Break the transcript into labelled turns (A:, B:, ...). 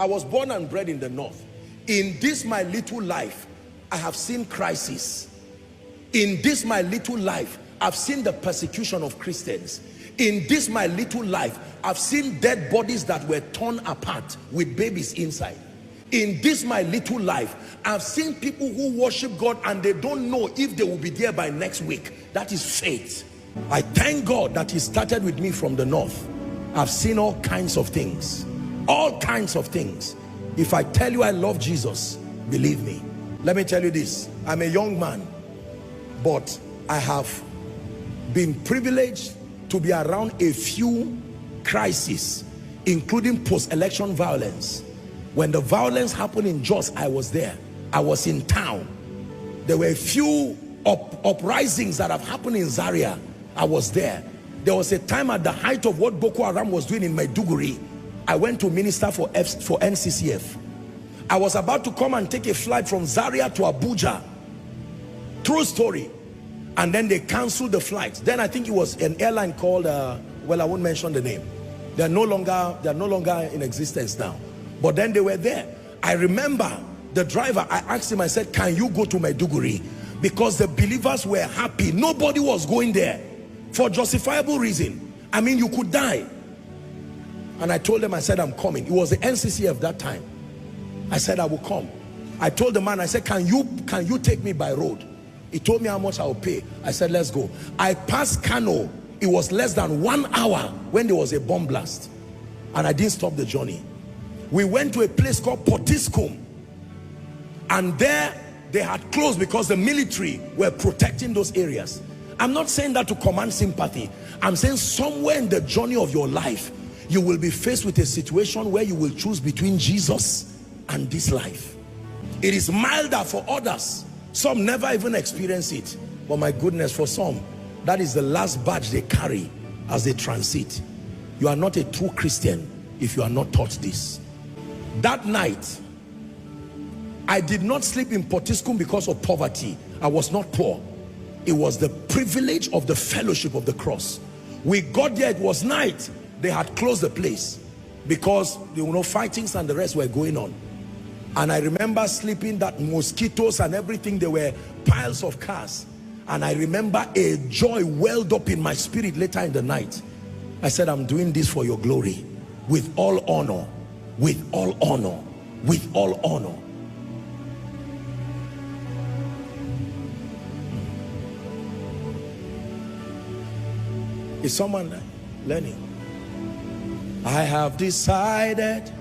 A: I was born and bred in the north. In this my little life, I have seen crisis. In this my little life, I've seen the persecution of Christians. In this my little life, I've seen dead bodies that were torn apart with babies inside. In this my little life, I've seen people who worship God and they don't know if they will be there by next week. That is faith. I thank God that he started with me from the north. I've seen all kinds of things. All kinds of things. If I tell you I love Jesus, believe me. Let me tell you this. I'm a young man, but I have been privileged to be around a few crises, including post-election violence. When the violence happened in Jos, I was there. I was in town. There were a few uprisings that have happened in Zaria. I was there. There was a time at the height of what Boko Haram was doing in Maiduguri. I went to minister for NCCF. I was about to come and take a flight from Zaria to Abuja. True story. And then they canceled the flight. Then I think it was an airline called, well, I won't mention the name. They're no longer in existence now. But then they were there. I remember the driver, I asked him, I said, can you go to Maiduguri? Because the believers were happy. Nobody was going there for justifiable reason. I mean, you could die. And I told them, I said, I'm coming. It was the NCCF that time. I said, I will come. I told the man, I said, can you take me by road? He told me how much I will pay. I said, let's go. I passed Kano. It was less than 1 hour when there was a bomb blast. And I didn't stop the journey. We went to a place called Potiskum. And there they had closed because the military were protecting those areas. I'm not saying that to command sympathy. I'm saying somewhere in the journey of your life, you will be faced with a situation where you will choose between Jesus and this life. It is milder for others. Some never even experience it. But my goodness, for some, that is the last badge they carry as they transit. You are not a true Christian if you are not taught this. That night, I did not sleep in Potiskum because of poverty. I was not poor. It was the privilege of the fellowship of the cross. We got there, it was night. They had closed the place because, you know, fightings and the rest were going on. And I remember sleeping, that mosquitoes and everything, there were piles of cars. And I remember a joy welled up in my spirit later in the night. I said, I'm doing this for your glory, with all honor, with all honor, with all honor. Is someone learning? I have decided